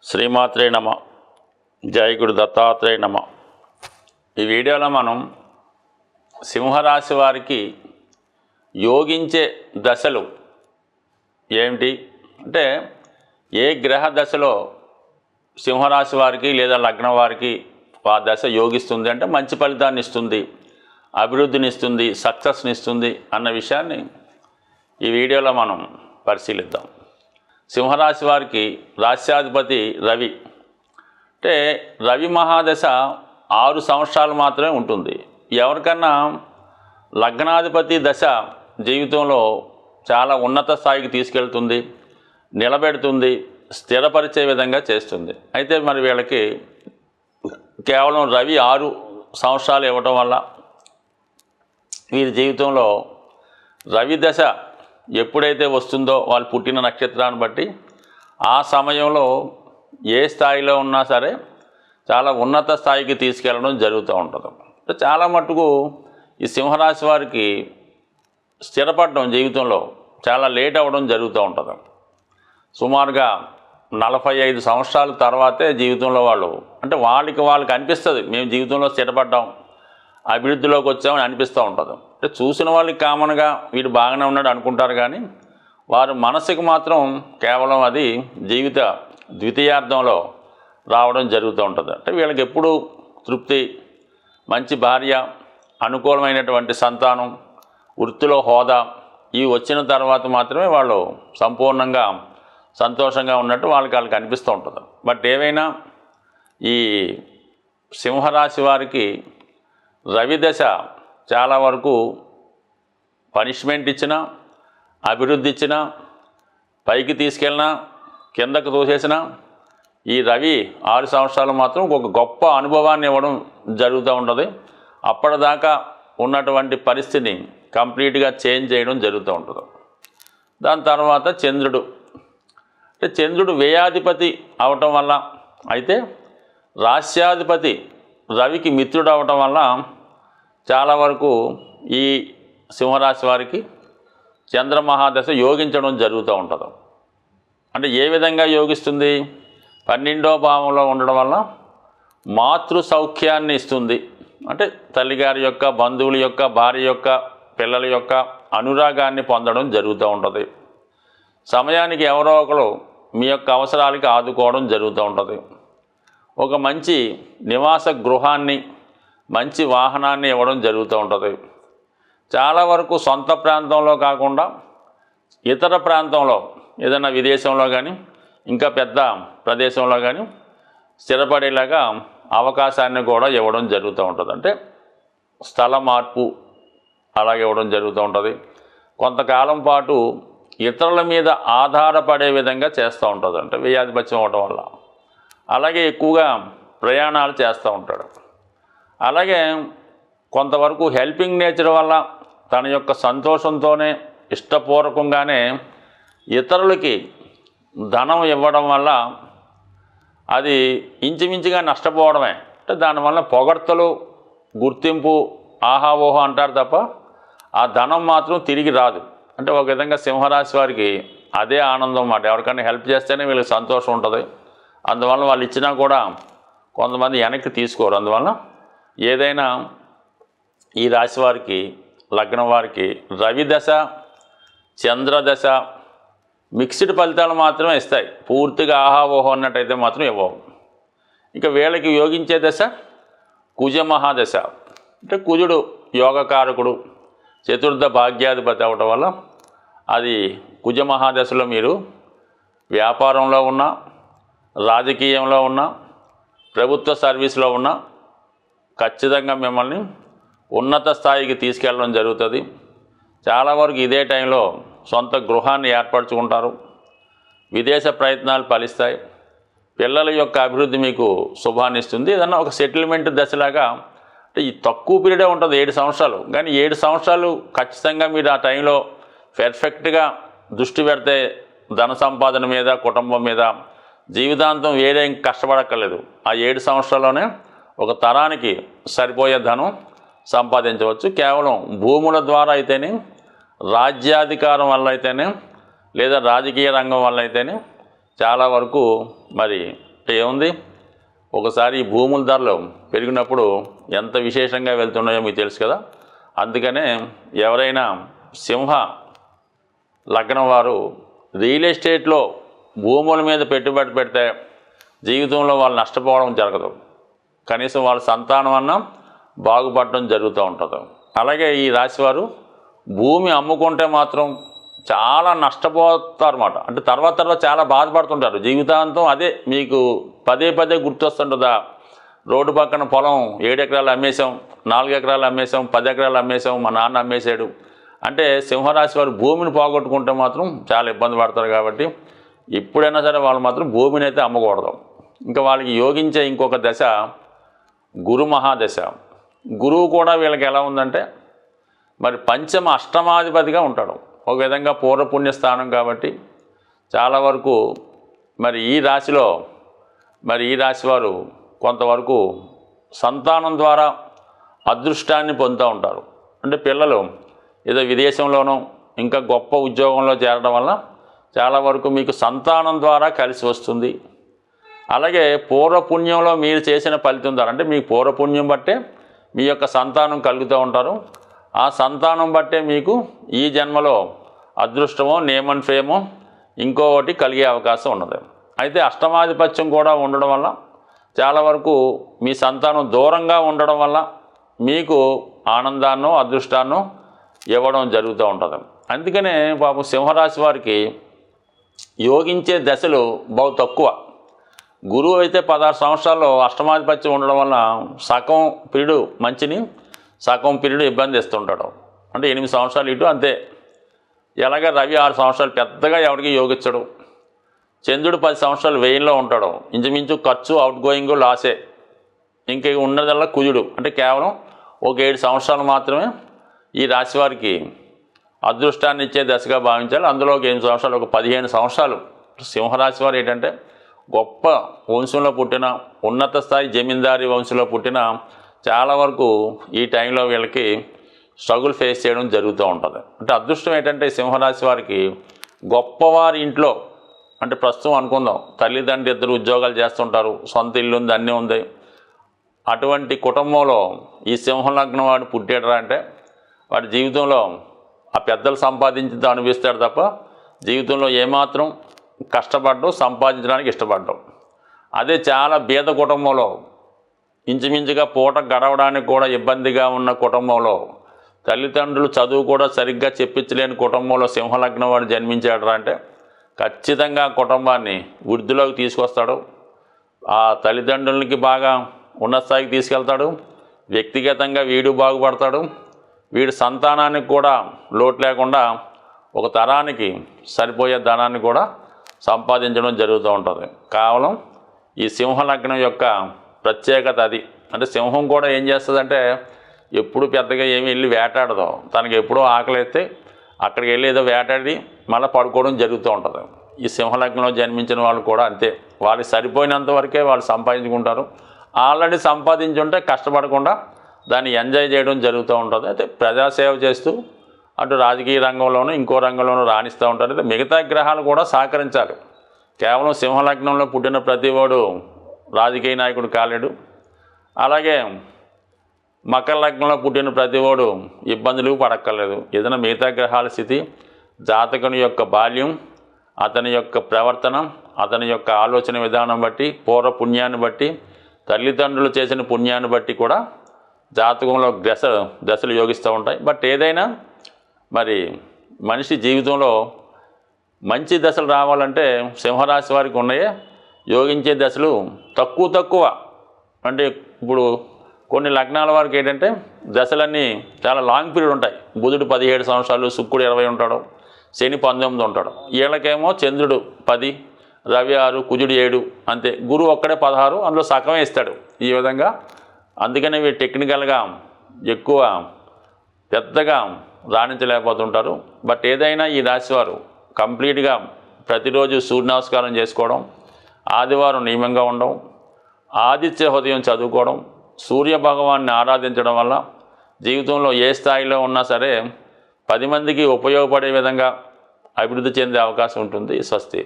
శ్రీమాత్రే నమ. జై గురు దత్తాత్రేయ నమ. ఈ వీడియోలో మనం సింహరాశి వారికి యోగించే దశలు ఏమిటి అంటే, ఏ గ్రహ దశలో సింహరాశి వారికి లేదా లగ్నం వారికి ఆ దశ యోగిస్తుంది అంటే మంచి ఫలితాన్ని ఇస్తుంది, అభివృద్ధిని ఇస్తుంది, సక్సెస్ని ఇస్తుంది అన్న విషయాన్ని ఈ వీడియోలో మనం పరిశీలిద్దాం. సింహరాశి వారికి రాశ్యాధిపతి రవి. అంటే రవి మహాదశ 6 సంవత్సరాలు మాత్రమే ఉంటుంది. ఎవరికన్నా లగ్నాధిపతి దశ జీవితంలో చాలా ఉన్నత స్థాయికి తీసుకెళ్తుంది, నిలబెడుతుంది, స్థిరపరిచే విధంగా చేస్తుంది. అయితే మరి వీళ్ళకి కేవలం రవి 6 సంవత్సరాలు ఇవ్వటం వల్ల వీరి జీవితంలో రవి దశ ఎప్పుడైతే వస్తుందో వాళ్ళు పుట్టిన నక్షత్రాన్ని బట్టి ఆ సమయంలో ఏ స్థాయిలో ఉన్నా సరే చాలా ఉన్నత స్థాయికి తీసుకెళ్ళడం జరుగుతూ ఉంటుంది. చాలా మట్టుకు ఈ సింహరాశి వారికి స్థిరపడడం జీవితంలో చాలా లేట్ అవ్వడం జరుగుతూ ఉంటుంది. సుమారుగా 45 సంవత్సరాల తర్వాతే జీవితంలో వాళ్ళు అంటే వాళ్ళకి అనిపిస్తుంది మేము జీవితంలో స్థిరపడ్డాం, అభివృద్ధిలోకి వచ్చామని అనిపిస్తూ ఉంటుంది. అంటే చూసిన వాళ్ళకి కామన్గా వీడు బాగానే ఉన్నాడు అనుకుంటారు, కానీ వారి మనసుకు మాత్రం కేవలం అది జీవిత ద్వితీయార్థంలో రావడం జరుగుతూ ఉంటుంది. అంటే వీళ్ళకి ఎప్పుడు తృప్తి, మంచి భార్య, అనుకూలమైనటువంటి సంతానం, వృత్తిలో హోదా ఇవి వచ్చిన తర్వాత మాత్రమే వాళ్ళు సంపూర్ణంగా సంతోషంగా ఉన్నట్టు వాళ్ళకి అనిపిస్తూ ఉంటుంది. బట్ ఏవైనా ఈ సింహరాశి వారికి రవి దశ చాలా వరకు పనిష్మెంట్ ఇచ్చినా, అభివృద్ధి ఇచ్చినా, పైకి తీసుకెళ్ళినా, కిందకు తోసేసినా ఈ రవి 6 సంవత్సరాలు మాత్రం ఒక గొప్ప అనుభవాన్ని ఇవ్వడం జరుగుతూ ఉంటుంది. అప్పటిదాకా ఉన్నటువంటి పరిస్థితిని కంప్లీట్గా చేంజ్ చేయడం జరుగుతూ ఉంటుంది. దాని తర్వాత చంద్రుడు. అంటే చంద్రుడు వ్యయాధిపతి అవటం వల్ల, అయితే రాశ్యాధిపతి రవికి మిత్రుడు అవటం వల్ల చాలా వరకు ఈ సింహరాశి వారికి చంద్రమహాదశ యోగించడం జరుగుతూ ఉంటుంది. అంటే ఏ విధంగా యోగిస్తుంది? 12వ భావంలో ఉండడం వల్ల మాతృ సౌఖ్యాన్ని ఇస్తుంది. అంటే తల్లిగారి యొక్క, బంధువుల యొక్క, భార్య యొక్క, పిల్లల యొక్క అనురాగాన్ని పొందడం జరుగుతూ ఉంటుంది. సమయానికి ఎవరో ఒకరు మీ యొక్క అవసరాలకి ఆదుకోవడం జరుగుతూ ఉంటుంది. ఒక మంచి నివాస గృహాన్ని, మంచి వాహనాన్ని ఇవ్వడం జరుగుతూ ఉంటుంది. చాలా వరకు సొంత ప్రాంతంలో కాకుండా ఇతర ప్రాంతంలో ఏదైనా విదేశంలో కానీ ఇంకా పెద్ద ప్రదేశంలో కానీ స్థిరపడేలాగా అవకాశాన్ని కూడా ఇవ్వడం జరుగుతూ ఉంటుంది. అంటే స్థల మార్పు అలాగే ఇవ్వడం జరుగుతూ ఉంటుంది. కొంతకాలం పాటు ఇతరుల మీద ఆధారపడే విధంగా చేస్తూ ఉంటుంది. అంటే వ్యయాధిపత్యం అవ్వడం వల్ల అలాగే ఎక్కువగా ప్రయాణాలు చేస్తూ ఉంటాడు. అలాగే కొంతవరకు హెల్పింగ్ నేచర్ వల్ల తన యొక్క సంతోషంతోనే ఇష్టపూర్వకంగానే ఇతరులకి ధనం ఇవ్వడం వల్ల అది ఇంచుమించుగా నష్టపోవడమే. అంటే దానివల్ల పొగడ్తలు, గుర్తింపు, ఆహావోహం అంటారు తప్ప ఆ ధనం మాత్రం తిరిగి రాదు. అంటే ఒక విధంగా సింహరాశి వారికి అదే ఆనందం అన్నమాట. ఎవరికైనా హెల్ప్ చేస్తేనే వీళ్ళకి సంతోషం ఉంటుంది. అందువల్ల వాళ్ళు ఇచ్చినా కూడా కొంతమంది వెనక్కి తీసుకోరు. అందువల్ల ఏదైనా ఈ రాశి వారికి, లగ్నం వారికి రవి దశ, చంద్రదశ మిక్స్డ్ ఫలితాలు మాత్రమే ఇస్తాయి. పూర్తిగా ఆహావోహం అన్నట్టయితే మాత్రం ఇవ్వవు. ఇక వీళ్ళకి యోగించే దశ కుజ మహాదశ. అంటే కుజుడు యోగకారకుడు, చతుర్థ భాగ్యాధిపతి అవటం వల్ల అది కుజ మహాదశలో మీరు వ్యాపారంలో ఉన్నా, రాజకీయంలో ఉన్నా, ప్రభుత్వ సర్వీస్లో ఉన్నా ఖచ్చితంగా మిమ్మల్ని ఉన్నత స్థాయికి తీసుకెళ్ళడం జరుగుతుంది. చాలా వరకు ఇదే టైంలో సొంత గృహాన్ని ఏర్పరచుకుంటారు. విదేశ ప్రయత్నాలు ఫలిస్తాయి. పిల్లల యొక్క అభివృద్ధి మీకు శుభాన్ని ఇస్తుంది. ఏదన్నా ఒక సెటిల్మెంట్ దశలాగా అంటే ఈ తక్కువ పీరియడే ఉంటుంది 7 సంవత్సరాలు. కానీ 7 సంవత్సరాలు ఖచ్చితంగా మీరు ఆ టైంలో పర్ఫెక్ట్గా దృష్టి పెడితే ధన సంపాదన మీద, కుటుంబం మీద జీవితాంతం వేరేం కష్టపడక్కర్లేదు. ఆ 7 సంవత్సరాల్లోనే ఒక తరానికి సరిపోయే ధనం సంపాదించవచ్చు. కేవలం భూముల ద్వారా అయితేనే, రాజ్యాధికారం వల్ల అయితేనే, లేదా రాజకీయ రంగం వల్ల అయితేనే చాలా వరకు మరి ఏముంది, ఒకసారి ఈ భూముల ధరలు పెరిగినప్పుడు ఎంత విశేషంగా వెళ్తున్నాయో మీకు తెలుసు కదా. అందుకనే ఎవరైనా సింహ లగ్నం వారు రియల్ ఎస్టేట్లో భూముల మీద పెట్టుబడి పెడితే జీవితంలో వాళ్ళు నష్టపోవడం జరగదు, కనీసం వాళ్ళ సంతానం అన్నా బాగుపడడం జరుగుతూ ఉంటుంది. అలాగే ఈ రాశివారు భూమి అమ్ముకుంటే మాత్రం చాలా నష్టపోతారన్నమాట. అంటే తర్వాత చాలా బాధపడుతుంటారు జీవితాంతం. అదే మీకు పదే పదే గుర్తొస్తుంటుందా, రోడ్డు పక్కన పొలం 7 ఎకరాలు అమ్మేశాం, 4 ఎకరాలు అమ్మేశాం, 10 ఎకరాలు అమ్మేశాం, మా నాన్న అమ్మేశాడు అంటే. సింహరాశి వారు భూమిని పోగొట్టుకుంటే మాత్రం చాలా ఇబ్బంది పడతారు. కాబట్టి ఎప్పుడైనా సరే వాళ్ళు మాత్రం భూమిని అయితే అమ్మకూడదు. ఇంకా వాళ్ళకి యోగించే ఇంకొక దశ గురు మహాదశ. గురువు కూడా వీళ్ళకి ఎలా ఉందంటే మరి పంచమ అష్టమాధిపతిగా ఉంటాడు. ఒక విధంగా పూర్వపుణ్య స్థానం కాబట్టి చాలా వరకు మరి ఈ రాశిలో ఈ రాశివారు కొంతవరకు సంతానం ద్వారా అదృష్టాన్ని పొందుతూ ఉంటారు. అంటే పిల్లలు ఏదో విదేశంలోనో ఇంకా గొప్ప ఉద్యోగంలో చేరడం వల్ల చాలా వరకు మీకు సంతానం ద్వారా కలిసి వస్తుంది. అలాగే పూర్వపుణ్యంలో మీరు చేసిన ఫలితం ద్వారా, అంటే మీ పూర్వపుణ్యం బట్టే మీ యొక్క సంతానం కలుగుతూ ఉంటారు. ఆ సంతానం బట్టే మీకు ఈ జన్మలో అదృష్టమో నేమన్ ఫేమో ఇంకోటి కలిగే అవకాశం ఉన్నది. అయితే అష్టమాధిపత్యం కూడా ఉండడం వల్ల చాలా వరకు మీ సంతానం దూరంగా ఉండడం వల్ల మీకు ఆనందాన్నో అదృష్టాన్నో ఇవ్వడం జరుగుతూ ఉంటుంది. అందుకనే పాపం సింహరాశి వారికి యోగించే దశలు బహు తక్కువ. గురువు అయితే 16 సంవత్సరాల్లో అష్టమాధిపత్యం ఉండడం వల్ల సగం పీరియడ్ మంచిని, సగం పీరియడ్ ఇబ్బంది ఇస్తుంటాడు. అంటే 8 సంవత్సరాలు ఇటు అంతే. ఎలాగ రవి 6 సంవత్సరాలు పెద్దగా ఎవరికి యోగించడు. చంద్రుడు 10 సంవత్సరాలు వ్యయంలో ఉంటాడు. ఇంచుమించు ఖర్చు, అవుట్ గోయింగ్, లాసే. ఇంక ఉన్నదల్లా కుజుడు. అంటే కేవలం ఒక 7 సంవత్సరాలు మాత్రమే ఈ రాశివారికి అదృష్టాన్ని ఇచ్చే దశగా భావించాలి. అందులో ఒక 8 సంవత్సరాలు, ఒక 15 సంవత్సరాలు సింహరాశి వారు ఏంటంటే గొప్ప వంశంలో పుట్టిన, ఉన్నత స్థాయి జమీందారీ వంశంలో పుట్టిన చాలా వరకు ఈ టైంలో వీళ్ళకి స్ట్రగుల్ ఫేస్ చేయడం జరుగుతూ ఉంటుంది. అంటే అదృష్టం ఏంటంటే సింహరాశి వారికి గొప్పవారి ఇంట్లో, అంటే ప్రస్తుతం అనుకుందాం తల్లిదండ్రులు ఇద్దరు ఉద్యోగాలు చేస్తుంటారు, సొంత ఇల్లు ఉంది, అన్నీ ఉంది, అటువంటి కుటుంబంలో ఈ సింహలగ్నం వాడు పుట్టాడరా అంటే వాడి జీవితంలో ఆ పెద్దలు సంపాదించింది అనిపిస్తాడు తప్ప జీవితంలో ఏమాత్రం కష్టపడ్డం, సంపాదించడానికి ఇష్టపడ్డం. అదే చాలా బీద కుటుంబంలో, ఇంచుమించుగా పూట గడవడానికి కూడా ఇబ్బందిగా ఉన్న కుటుంబంలో, తల్లిదండ్రులు చదువు కూడా సరిగ్గా చెప్పించలేని కుటుంబంలో సింహలగ్నం వాడు జన్మించాడరా అంటే ఖచ్చితంగా కుటుంబాన్ని వృద్ధిలోకి తీసుకొస్తాడు. ఆ తల్లిదండ్రులకి బాగా ఉన్నత స్థాయికి తీసుకెళ్తాడు. వ్యక్తిగతంగా వీడు బాగుపడతాడు. వీడి సంతానానికి కూడా లోటు లేకుండా ఒక తరానికి సరిపోయే ధనాన్ని కూడా సంపాదించడం జరుగుతూ ఉంటుంది. కేవలం ఈ సింహలగ్నం యొక్క ప్రత్యేకత అది. అంటే సింహం కూడా ఏం చేస్తుందంటే ఎప్పుడు పెద్దగా ఏమి వెళ్ళి వేటాడదు. తనకి ఎప్పుడో ఆకలిస్తే అక్కడికి వెళ్ళి ఏదో వేటాడి మళ్ళీ పడుకోవడం జరుగుతూ ఉంటుంది. ఈ సింహలగ్నంలో జన్మించిన వాళ్ళు కూడా అంతే. వాళ్ళకి సరిపోయినంత వరకే వాళ్ళు సంపాదించుకుంటారు. ఆల్రెడీ సంపాదించుంటే కష్టపడకుండా దాన్ని ఎంజాయ్ చేయడం జరుగుతూ ఉంటుంది. అయితే ప్రజాసేవ చేస్తూ అటు రాజకీయ రంగంలోనూ ఇంకో రంగంలోనూ రాణిస్తూ ఉంటారు. అయితే మిగతా గ్రహాలు కూడా సహకరించాలి. కేవలం సింహలగ్నంలో పుట్టిన ప్రతివాడు రాజకీయ నాయకుడు కాలేడు. అలాగే మకర లగ్నంలో పుట్టిన ప్రతివాడు ఇబ్బందులు పడక్కర్లేదు. ఏదైనా మిగతా గ్రహాల స్థితి, జాతకుని యొక్క బాల్యం, అతని యొక్క ప్రవర్తన, అతని యొక్క ఆలోచన విధానం బట్టి, పూర్వ పుణ్యాన్ని బట్టి, తల్లిదండ్రులు చేసిన పుణ్యాన్ని బట్టి కూడా జాతకంలో దశలు యోగిస్తూ ఉంటాయి. బట్ ఏదైనా మరి మనిషి జీవితంలో మంచి దశలు రావాలంటే సింహరాశి వారికి ఉన్నాయే యోగించే దశలు తక్కువ. అంటే ఇప్పుడు కొన్ని లగ్నాల వారికి ఏంటంటే దశలన్నీ చాలా లాంగ్ పీరియడ్ ఉంటాయి. బుధుడు 17 సంవత్సరాలు, శుక్రుడు 20 ఉంటాడు, శని 19 ఉంటాడు. వీళ్ళకేమో చంద్రుడు 10, రవి 6, కుజుడు 7 అంతే. గురువు ఒక్కడే 16, అందులో సగమే ఇస్తాడు. ఈ విధంగా అందుకనే వీళ్ళు టెక్నికల్గా ఎక్కువ పెద్దగా రాణించలేకపోతుంటారు. బట్ ఏదైనా ఈ రాశివారు కంప్లీట్గా ప్రతిరోజు సూర్య నమస్కారం చేసుకోవడం, ఆదివారం నియమంగా ఉండడం, ఆదిత్య హృదయం చదువుకోవడం, సూర్య భగవాన్ని ఆరాధించడం వల్ల జీవితంలో ఏ స్థాయిలో ఉన్నా సరే 10 మందికి ఉపయోగపడే విధంగా అభివృద్ధి చెందే అవకాశం ఉంటుంది. స్వస్తి.